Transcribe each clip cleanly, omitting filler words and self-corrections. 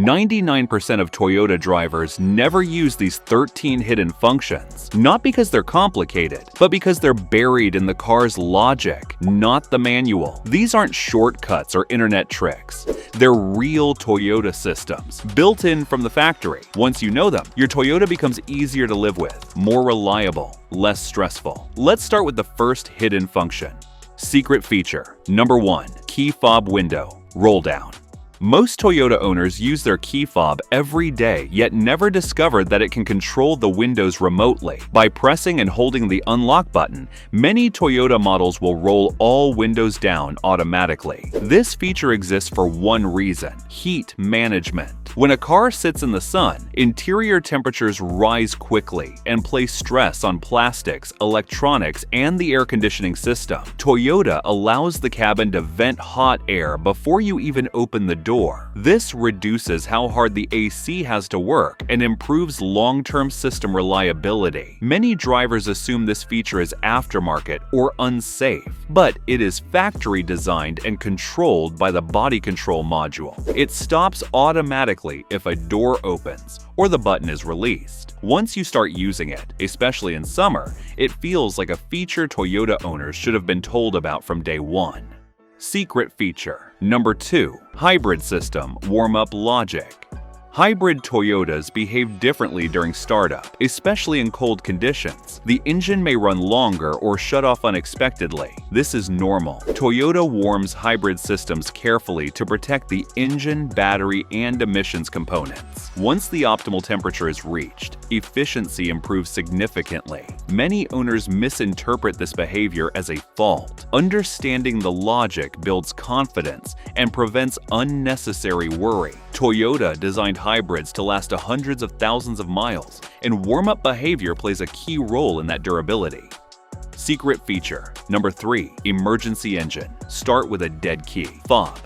99% of Toyota drivers never use these 13 hidden functions, not because they're complicated, but because they're buried in the car's logic, not the manual. These aren't shortcuts or internet tricks. They're real Toyota systems, built in from the factory. Once you know them, your Toyota becomes easier to live with, more reliable, less stressful. Let's start with the first hidden function. Secret feature. Number 1. Key fob window. Roll down. Most Toyota owners use their key fob every day, yet never discovered that it can control the windows remotely. By pressing and holding the unlock button, many Toyota models will roll all windows down automatically. This feature exists for one reason: heat management. When a car sits in the sun, interior temperatures rise quickly and place stress on plastics, electronics, and the air conditioning system. Toyota allows the cabin to vent hot air before you even open the door. This reduces how hard the AC has to work and improves long-term system reliability. Many drivers assume this feature is aftermarket or unsafe, but it is factory designed and controlled by the body control module. It stops automatically if a door opens or the button is released. Once you start using it, especially in summer, it feels like a feature Toyota owners should have been told about from day one. Secret feature. Number 2. Hybrid system warm-up logic. Hybrid Toyotas behave differently during startup, especially in cold conditions. The engine may run longer or shut off unexpectedly. This is normal. Toyota warms hybrid systems carefully to protect the engine, battery, and emissions components. Once the optimal temperature is reached, efficiency improves significantly. Many owners misinterpret this behavior as a fault. Understanding the logic builds confidence and prevents unnecessary worry. Toyota designed hybrids to last hundreds of thousands of miles, and warm-up behavior plays a key role in that durability. Secret feature. Number 3. Emergency engine. Start with a dead key fob.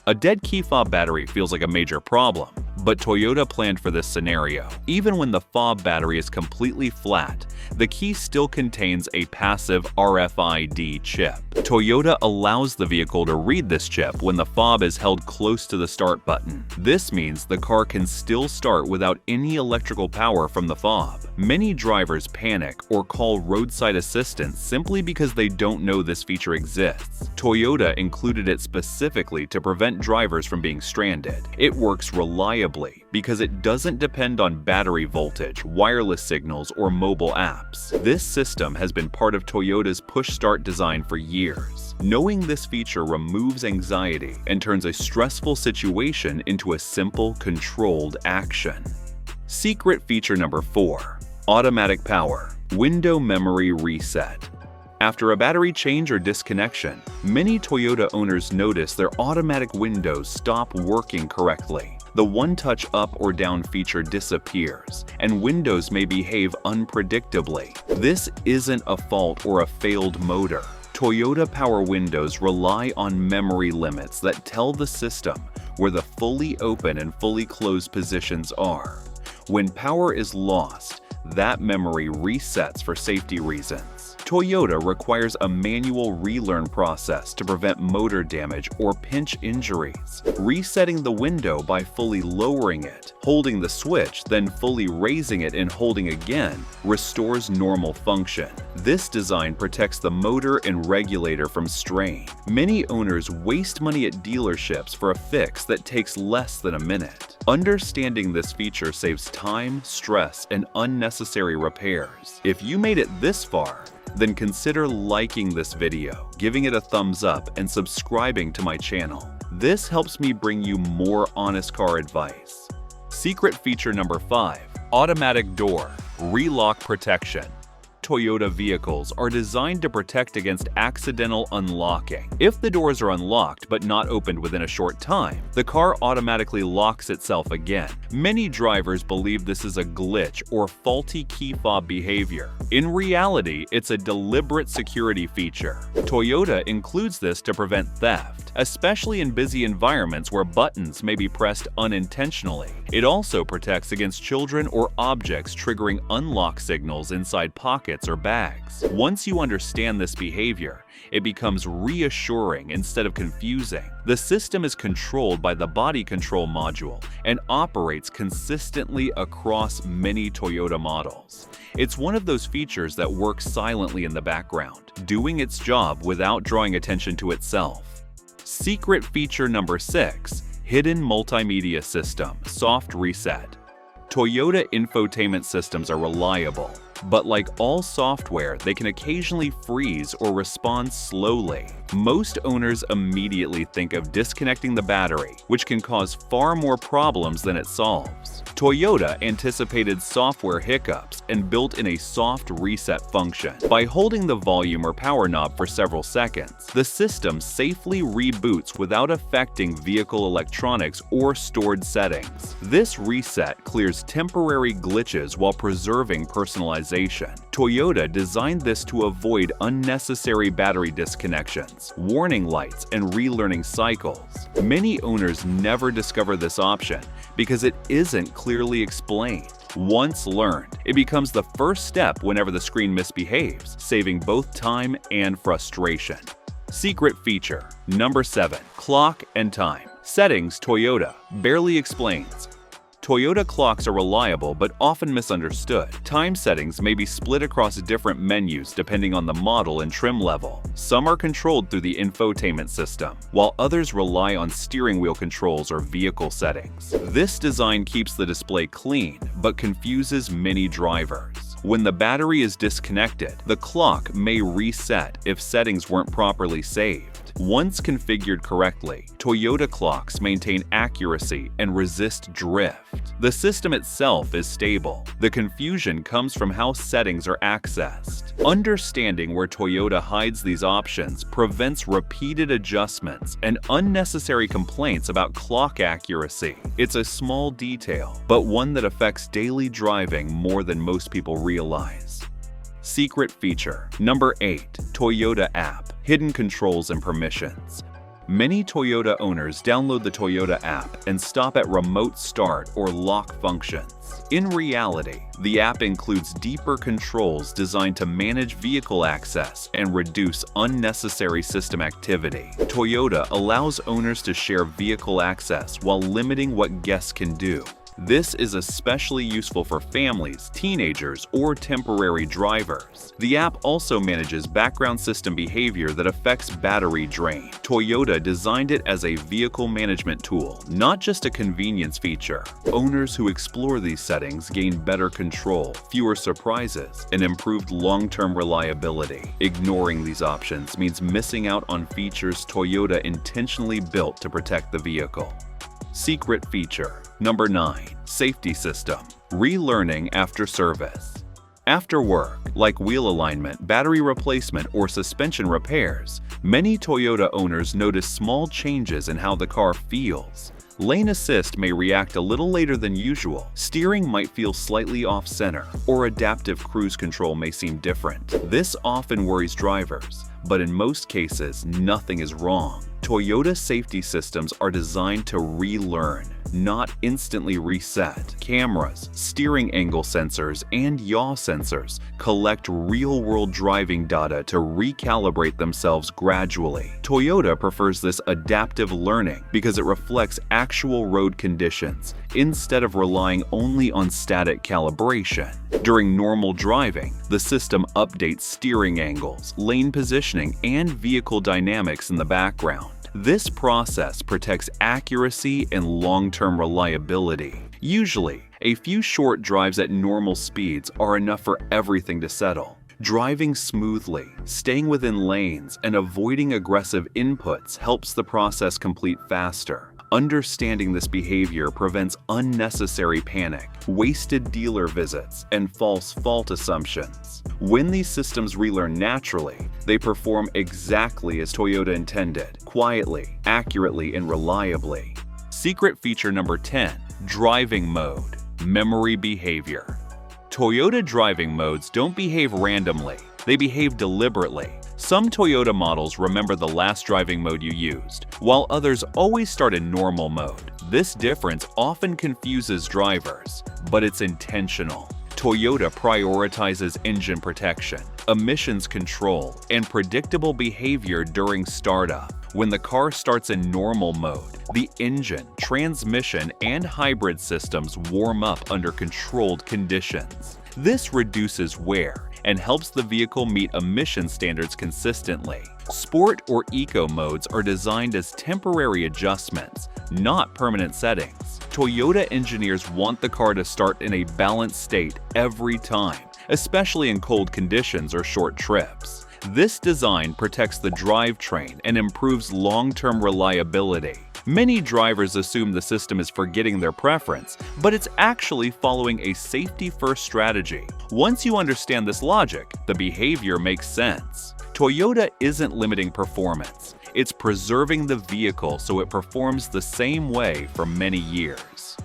A dead key fob battery feels like a major problem, but Toyota planned for this scenario. Even when the fob battery is completely flat, the key still contains a passive RFID chip. Toyota allows the vehicle to read this chip when the fob is held close to the start button. This means the car can still start without any electrical power from the fob. Many drivers panic or call roadside assistance simply because they don't know this feature exists. Toyota included it specifically to prevent drivers from being stranded. It works reliably because it doesn't depend on battery voltage, wireless signals, or mobile apps. This system has been part of Toyota's push-start design for years. Knowing this feature removes anxiety and turns a stressful situation into a simple, controlled action. Secret feature number 4. Automatic power. Window memory reset. After a battery change or disconnection, many Toyota owners notice their automatic windows stop working correctly. The one-touch up or down feature disappears, and windows may behave unpredictably. This isn't a fault or a failed motor. Toyota Power Windows rely on memory limits that tell the system where the fully open and fully closed positions are. When power is lost, that memory resets for safety reasons. Toyota requires a manual relearn process to prevent motor damage or pinch injuries. Resetting the window by fully lowering it, holding the switch, then fully raising it and holding again restores normal function. This design protects the motor and regulator from strain. Many owners waste money at dealerships for a fix that takes less than a minute. Understanding this feature saves time, stress, and unnecessary repairs. If you made it this far, then consider liking this video, giving it a thumbs up, and subscribing to my channel. This helps me bring you more honest car advice. Secret feature number 5. Automatic door. Relock protection. Toyota vehicles are designed to protect against accidental unlocking. If the doors are unlocked but not opened within a short time, the car automatically locks itself again. Many drivers believe this is a glitch or faulty key fob behavior. In reality, it's a deliberate security feature. Toyota includes this to prevent theft, especially in busy environments where buttons may be pressed unintentionally. It also protects against children or objects triggering unlock signals inside pockets pockets or bags. Once you understand this behavior, it becomes reassuring instead of confusing. The system is controlled by the body control module and operates consistently across many Toyota models. It's one of those features that works silently in the background, doing its job without drawing attention to itself. Secret feature number 6, Hidden Multimedia System, Soft Reset. Toyota infotainment systems are reliable, but like all software, they can occasionally freeze or respond slowly. Most owners immediately think of disconnecting the battery, which can cause far more problems than it solves. Toyota anticipated software hiccups and built in a soft reset function. By holding the volume or power knob for several seconds, the system safely reboots without affecting vehicle electronics or stored settings. This reset clears temporary glitches while preserving personalization. Toyota designed this to avoid unnecessary battery disconnections, warning lights, and relearning cycles. Many owners never discover this option because it isn't clearly explained. Once learned, it becomes the first step whenever the screen misbehaves, saving both time and frustration. Secret feature number 7, Clock and Time. Settings Toyota barely explains. Toyota clocks are reliable but often misunderstood. Time settings may be split across different menus depending on the model and trim level. Some are controlled through the infotainment system, while others rely on steering wheel controls or vehicle settings. This design keeps the display clean but confuses many drivers. When the battery is disconnected, the clock may reset if settings weren't properly saved. Once configured correctly, Toyota clocks maintain accuracy and resist drift. The system itself is stable. The confusion comes from how settings are accessed. Understanding where Toyota hides these options prevents repeated adjustments and unnecessary complaints about clock accuracy. It's a small detail, but one that affects daily driving more than most people realize. Secret feature number 8, Toyota app, hidden controls and permissions. Many Toyota owners download the Toyota app and stop at remote start or lock functions. In reality, the app includes deeper controls designed to manage vehicle access and reduce unnecessary system activity. Toyota allows owners to share vehicle access while limiting what guests can do. This is especially useful for families, teenagers, or temporary drivers. The app also manages background system behavior that affects battery drain. Toyota designed it as a vehicle management tool, not just a convenience feature. Owners who explore these settings gain better control, fewer surprises, and improved long-term reliability. Ignoring these options means missing out on features Toyota intentionally built to protect the vehicle. Secret feature number 9, Safety System, relearning after service. After work, like wheel alignment, battery replacement, or suspension repairs, many Toyota owners notice small changes in how the car feels. Lane assist may react a little later than usual, steering might feel slightly off-center, or adaptive cruise control may seem different. This often worries drivers, but in most cases, nothing is wrong. Toyota safety systems are designed to relearn, not instantly reset. Cameras, steering angle sensors, and yaw sensors collect real-world driving data to recalibrate themselves gradually. Toyota prefers this adaptive learning because it reflects actual road conditions instead of relying only on static calibration. During normal driving, the system updates steering angles, lane positioning, and vehicle dynamics in the background. This process protects accuracy and long-term reliability. Usually, a few short drives at normal speeds are enough for everything to settle. Driving smoothly, staying within lanes, and avoiding aggressive inputs helps the process complete faster. Understanding this behavior prevents unnecessary panic, wasted dealer visits, and false fault assumptions. When these systems relearn naturally, they perform exactly as Toyota intended, quietly, accurately, and reliably. Secret feature number 10, driving mode, memory behavior. Toyota driving modes don't behave randomly, they behave deliberately. Some Toyota models remember the last driving mode you used, while others always start in normal mode. This difference often confuses drivers, but it's intentional. Toyota prioritizes engine protection, emissions control, and predictable behavior during startup. When the car starts in normal mode, the engine, transmission, and hybrid systems warm up under controlled conditions. This reduces wear and helps the vehicle meet emission standards consistently. Sport or eco modes are designed as temporary adjustments, not permanent settings. Toyota engineers want the car to start in a balanced state every time, especially in cold conditions or short trips. This design protects the drivetrain and improves long-term reliability. Many drivers assume the system is forgetting their preference, but it's actually following a safety-first strategy. Once you understand this logic, the behavior makes sense. Toyota isn't limiting performance. It's preserving the vehicle so it performs the same way for many years.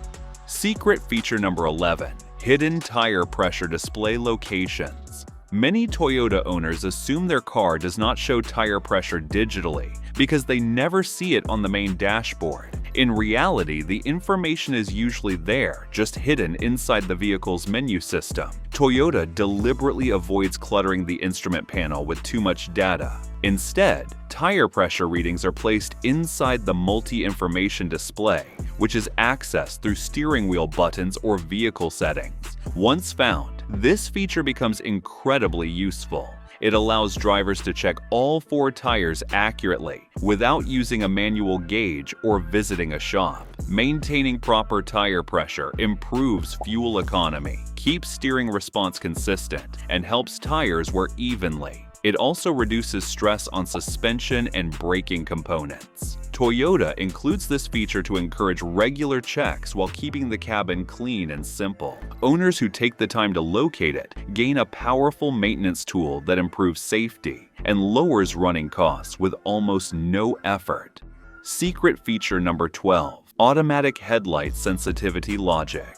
Secret feature number 11. Hidden tire pressure display locations. Many Toyota owners assume their car does not show tire pressure digitally because they never see it on the main dashboard. In reality, the information is usually there, just hidden inside the vehicle's menu system. Toyota deliberately avoids cluttering the instrument panel with too much data. Instead, tire pressure readings are placed inside the multi-information display, which is accessed through steering wheel buttons or vehicle settings. Once found, this feature becomes incredibly useful. It allows drivers to check all 4 tires accurately without using a manual gauge or visiting a shop. Maintaining proper tire pressure improves fuel economy, keeps steering response consistent, and helps tires wear evenly. It also reduces stress on suspension and braking components. Toyota includes this feature to encourage regular checks while keeping the cabin clean and simple. Owners who take the time to locate it gain a powerful maintenance tool that improves safety and lowers running costs with almost no effort. Secret feature number 12. Automatic headlight sensitivity logic.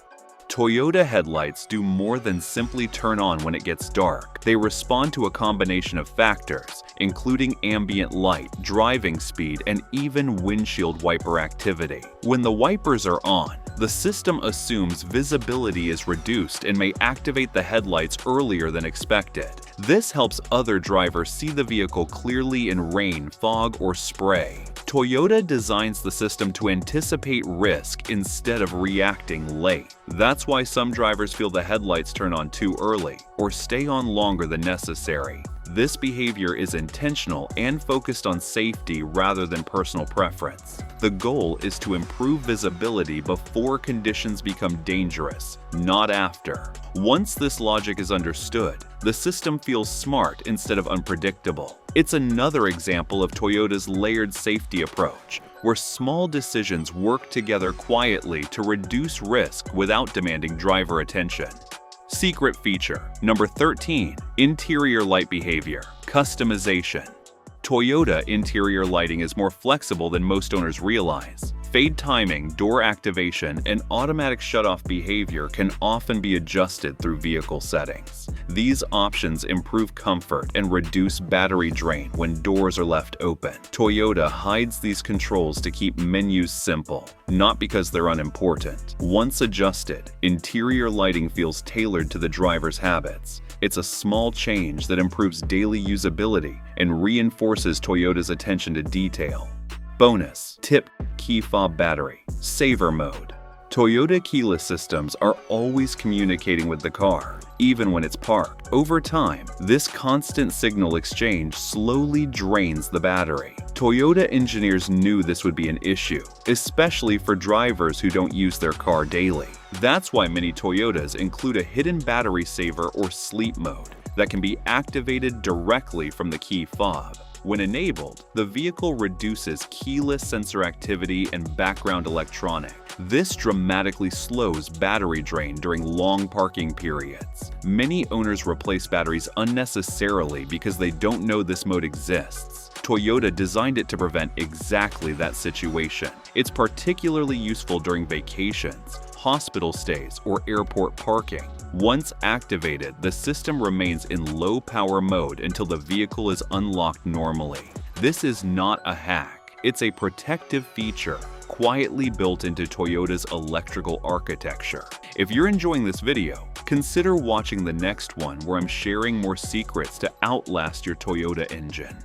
Toyota headlights do more than simply turn on when it gets dark. They respond to a combination of factors, including ambient light, driving speed, and even windshield wiper activity. When the wipers are on, the system assumes visibility is reduced and may activate the headlights earlier than expected. This helps other drivers see the vehicle clearly in rain, fog, or spray. Toyota designs the system to anticipate risk instead of reacting late. That's why some drivers feel the headlights turn on too early or stay on longer than necessary. This behavior is intentional and focused on safety rather than personal preference. The goal is to improve visibility before conditions become dangerous, not after. Once this logic is understood, the system feels smart instead of unpredictable. It's another example of Toyota's layered safety approach, where small decisions work together quietly to reduce risk without demanding driver attention. Secret feature number 13. Interior light behavior, customization. Toyota interior lighting is more flexible than most owners realize. Fade timing, door activation, and automatic shutoff behavior can often be adjusted through vehicle settings. These options improve comfort and reduce battery drain when doors are left open. Toyota hides these controls to keep menus simple, not because they're unimportant. Once adjusted, interior lighting feels tailored to the driver's habits. It's a small change that improves daily usability and reinforces Toyota's attention to detail. Bonus tip: key fob battery, saver mode. Toyota keyless systems are always communicating with the car, even when it's parked. Over time, this constant signal exchange slowly drains the battery. Toyota engineers knew this would be an issue, especially for drivers who don't use their car daily. That's why many Toyotas include a hidden battery saver or sleep mode that can be activated directly from the key fob. When enabled, the vehicle reduces keyless sensor activity and background electronic. This dramatically slows battery drain during long parking periods. Many owners replace batteries unnecessarily because they don't know this mode exists. Toyota designed it to prevent exactly that situation. It's particularly useful during vacations, hospital stays, or airport parking. Once activated, the system remains in low-power mode until the vehicle is unlocked normally. This is not a hack. It's a protective feature, quietly built into Toyota's electrical architecture. If you're enjoying this video, consider watching the next one where I'm sharing more secrets to outlast your Toyota engine.